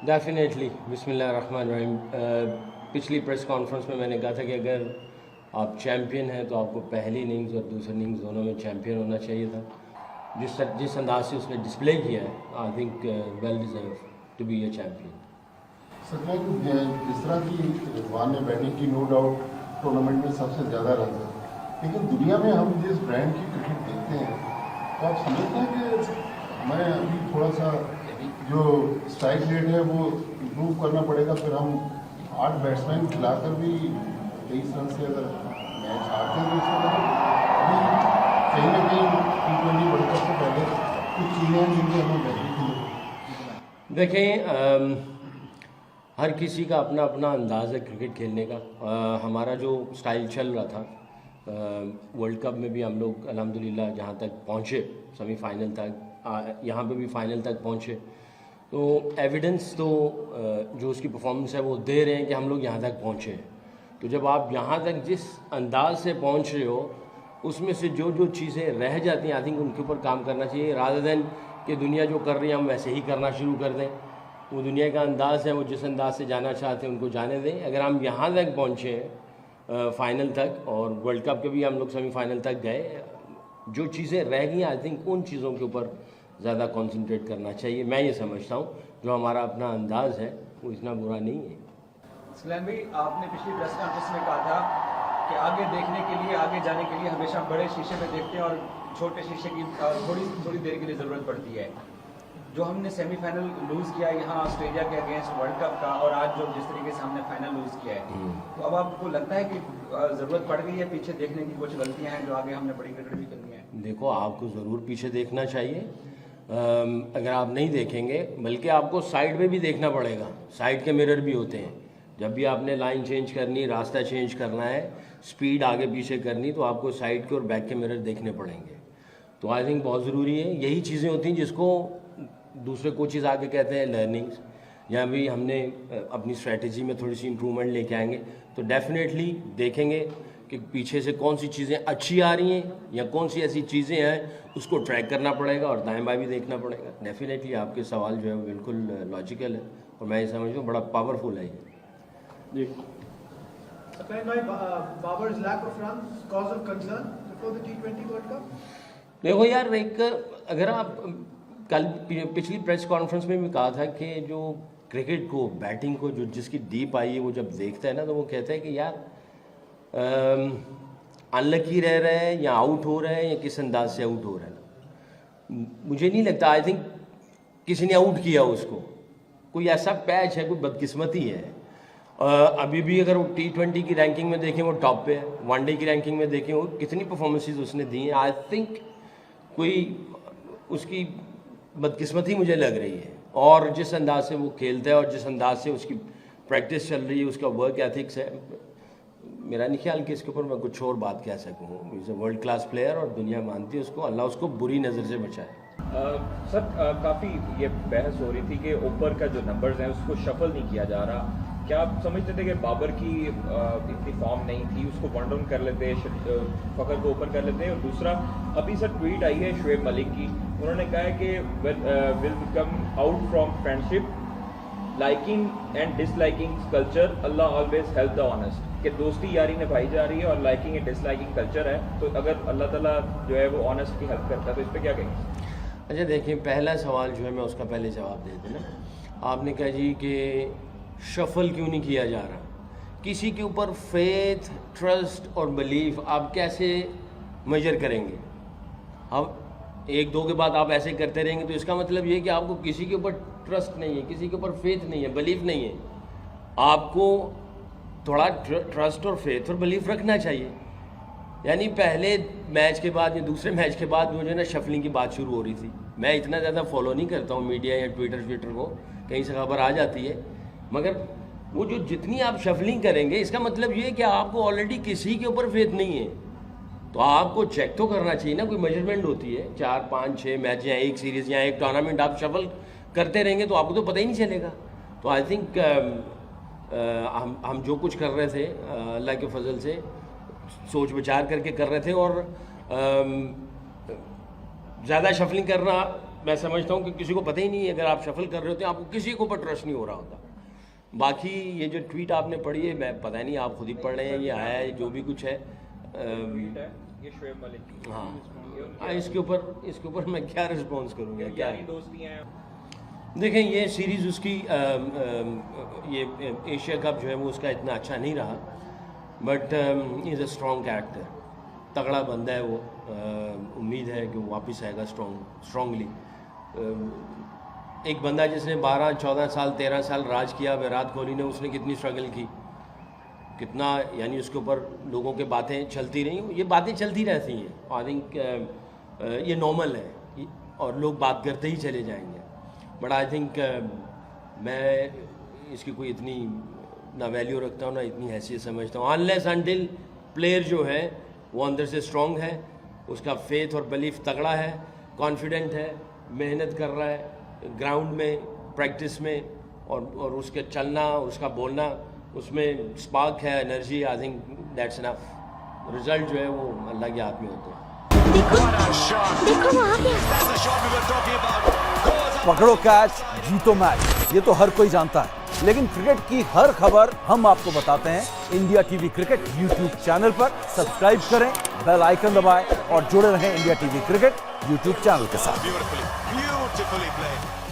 Definitely बिस्मिल्लाहिर्रहमानिर्रहीम। पिछली press conference में मैंने कहा था कि अगर आप चैम्पियन हैं तो आपको पहली इनिंग्स और दूसरी इनिंग्स दोनों में चैम्पियन होना चाहिए था। जिस अंदाज से उसने डिस्प्ले किया है, I think well deserve to be a champion. Sir जिस तरह की रिजवान ने बैटिंग की, नो डाउट टूर्नामेंट में सबसे ज़्यादा रन है, लेकिन दुनिया में हम जिस ब्रांड की क्रिकेट देखते हैं तो आप समझते हैं कि मैं अभी थोड़ा सा जो स्ट्राइक रेट है वो इम्प्रूव करना पड़ेगा। फिर हम 8 बैट्समैन खिलाकर भी 23 रन से अगर मैच हारते हैं तो इसका मतलब अभी कहीं ना कहीं T20 वर्ल्ड कप से पहले कुछ चीज़ें हैं जिनकी हमें बेहतरी थी। देखें, हर किसी का अपना अपना अंदाज़ है क्रिकेट खेलने का। हमारा जो स्टाइल चल रहा था वर्ल्ड कप में भी, हम लोग अल्हम्दुलिल्लाह जहाँ तक पहुँचे सेमीफाइनल तक, यहाँ पे भी फाइनल तक पहुँचे, तो एविडेंस तो जो उसकी परफॉर्मेंस है वो दे रहे हैं कि हम लोग यहाँ तक पहुँचे हैं। तो जब आप यहाँ तक जिस अंदाज से पहुँच रहे हो, उसमें से जो जो चीज़ें रह जाती हैं, आई थिंक उनके ऊपर काम करना चाहिए, रादर देन कि दुनिया जो कर रही है हम वैसे ही करना शुरू कर दें। वो दुनिया का अंदाज़ है, वो जिस अंदाज से जाना चाहते हैं उनको जाने दें। अगर हम यहाँ तक पहुँचे हैं फ़ाइनल तक, और वर्ल्ड कप के भी हम लोग सेमीफाइनल तक गए, जो चीज़ें रह गई आई थिंक उन चीज़ों के ऊपर ज़्यादा कंसंट्रेट करना चाहिए। मैं ये समझता हूँ जो हमारा अपना अंदाज़ है वो इतना बुरा नहीं है। सलैम भाई, आपने पिछली प्रेस कॉन्फ्रेंस में कहा था कि आगे देखने के लिए, आगे जाने के लिए हमेशा बड़े शीशे में देखते हैं और छोटे शीशे की थोड़ी देर के लिए ज़रूरत पड़ती है। जो हमने सेमीफाइनल लूज़ किया यहाँ ऑस्ट्रेलिया के अगेंस्ट वर्ल्ड कप का, और आज जो जिस तरीके से हमने फाइनल लूज़ किया है, तो अब आपको लगता है कि ज़रूरत पड़ गई है पीछे देखने की, कुछ गलतियाँ हैं जो आगे हमने बड़ी क्रिकेट भी करनी है? देखो, आपको ज़रूर पीछे देखना चाहिए। अगर आप नहीं देखेंगे, बल्कि आपको साइड में भी देखना पड़ेगा। साइड के मिरर भी होते हैं। जब भी आपने लाइन चेंज करनी, रास्ता चेंज करना है, स्पीड आगे पीछे करनी, तो आपको साइड के और बैक के मिरर देखने पड़ेंगे। तो आई थिंक बहुत ज़रूरी है। यही चीज़ें होती हैं जिसको दूसरे कोचेज़ आगे कहते हैं लर्निंग्स। या भी हमने अपनी स्ट्रेटजी में थोड़ी सी इम्प्रूवमेंट लेके आएंगे तो डेफिनेटली देखेंगे कि पीछे से कौन सी चीज़ें अच्छी आ रही हैं या कौन सी ऐसी चीज़ें हैं, उसको ट्रैक करना पड़ेगा और दाएं बाएं भी देखना पड़ेगा। डेफिनेटली आपके सवाल जो है वो बिल्कुल लॉजिकल है और मैं ये समझता हूँ बड़ा पावरफुल है ये। जी Babar's lack of runs cause of concern before the T20 World Cup? देखो यार, एक अगर आप कल पिछली प्रेस कॉन्फ्रेंस में भी कहा था कि जो क्रिकेट को, बैटिंग को, जो जिसकी डीप आई है वो जब देखता है ना, तो वो कहता है कि यार अनलकी रह रहे हैं या आउट हो रहे हैं या किस अंदाज से आउट हो रहे हैं। मुझे नहीं लगता, आई थिंक किसी ने आउट किया उसको, कोई ऐसा पैच है, कोई बदकिस्मती है। अभी भी अगर वो T20 की रैंकिंग में देखें वो टॉप पे है, वनडे की रैंकिंग में देखें वो कितनी परफॉर्मेंसेस उसने दी हैं, आई थिंक कोई उसकी बदकिस्मती मुझे लग रही है। और जिस अंदाज से वो खेलता है और जिस अंदाज से उसकी प्रैक्टिस चल रही है, उसका वर्क एथिक्स है, मेरा नहीं ख्याल कि इसके ऊपर मैं कुछ और बात कह सकूँ। Is a world class player और दुनिया मानती है उसको। अल्लाह उसको बुरी नज़र से बचाए। सर, काफ़ी ये बहस हो रही थी कि ऊपर का जो नंबर्स हैं उसको शफल नहीं किया जा रहा। क्या आप समझते थे कि बाबर की इतनी फॉर्म नहीं थी, उसको वन डाउन कर लेते, फ़खर को ऊपर कर लेते? और दूसरा, अभी सर ट्वीट आई है शुएब मलिक की, उन्होंने कहा है कि will become out from friendship, liking and disliking culture, Allah always help the honest. कि दोस्ती यारी निभाई जा रही है और लाइकिंग एंड डिसलाइकिंग कल्चर है, तो अगर अल्लाह ताला जो है वो ऑनेस्ट की हेल्प करता है तो इस पर क्या कहेंगे? अच्छा देखिए, पहला सवाल जो है मैं उसका पहले जवाब दे दूँ ना। आपने कहा जी कि शफल क्यों नहीं किया जा रहा। किसी के ऊपर फेथ, ट्रस्ट और बिलीफ आप कैसे मेजर करेंगे? अब एक दो के बाद आप ऐसे करते रहेंगे तो इसका मतलब ये कि आपको किसी के ऊपर ट्रस्ट नहीं है, किसी के ऊपर फेथ नहीं है, बिलीफ नहीं है। आपको थोड़ा ट्रस्ट और फेथ और बिलीफ रखना चाहिए। यानी पहले मैच के बाद या दूसरे मैच के बाद जो है ना शफलिंग की बात शुरू हो रही थी। मैं इतना ज़्यादा फॉलो नहीं करता हूँ मीडिया या ट्विटर को, कहीं से खबर आ जाती है, मगर वो जो जितनी आप शफलिंग करेंगे इसका मतलब ये है कि आपको ऑलरेडी किसी के ऊपर फेथ नहीं है। तो आपको चेक तो करना चाहिए ना, कोई मेजरमेंट होती है। 4, 5, 6 मैच या एक सीरीज़ या एक टूर्नामेंट आप शफल करते रहेंगे तो आपको तो पता ही नहीं चलेगा। तो आई थिंक हम जो कुछ कर रहे थे अल्लाह के फजल से सोच विचार करके कर रहे थे, और ज़्यादा शफलिंग करना मैं समझता हूँ कि किसी को पता ही नहीं है, अगर आप शफल कर रहे होते हैं आपको किसी के ऊपर ट्रस्ट नहीं हो रहा होता। बाकी ये जो ट्वीट आपने पढ़ी है, मैं पता नहीं, आप खुद ही पढ़ रहे हैं, ये आया है जो भी कुछ है। ये शोएब मलिक की। हाँ, इसके ऊपर मैं क्या रिस्पॉन्स करूँगा, क्या यारी दोस्ती हैं। देखें, ये सीरीज़ उसकी ये एशिया कप जो है वो उसका इतना अच्छा नहीं रहा, but is a strong character, तगड़ा बंदा है वो। उम्मीद है कि वो वापस आएगा स्ट्रॉन्गली। एक बंदा जिसने 12, 14 साल, 13 साल राज किया, विराट कोहली ने, उसने कितनी स्ट्रगल की, कितना, यानी उसके ऊपर लोगों के बातें चलती रही, ये बातें चलती रहती हैं। आई थिंक ये नॉर्मल है और लोग बात करते ही चले जाएंगे, बट आई थिंक मैं इसकी कोई इतनी ना वैल्यू रखता हूँ ना इतनी हैसियत समझता हूँ, अनलेस अनटिल प्लेयर जो है वो अंदर से स्ट्रॉन्ग है, उसका फेथ और बिलीफ तगड़ा है, कॉन्फिडेंट है, मेहनत कर रहा है ग्राउंड में, प्रैक्टिस में, और उसके चलना, उसका बोलना, उसमें स्पार्क है, energy. I think that's enough. Result जो है वो अल्लाह के हाथ में होते हैं। देखो वो आ गया। पकड़ो कैच, जीतो मैच, ये तो हर कोई जानता है, लेकिन क्रिकेट की हर खबर हम आपको बताते हैं India TV cricket YouTube channel पर। सब्सक्राइब करें, बेल आइकन दबाएं और जुड़े रहें India TV cricket YouTube channel के साथ। Beautifully played.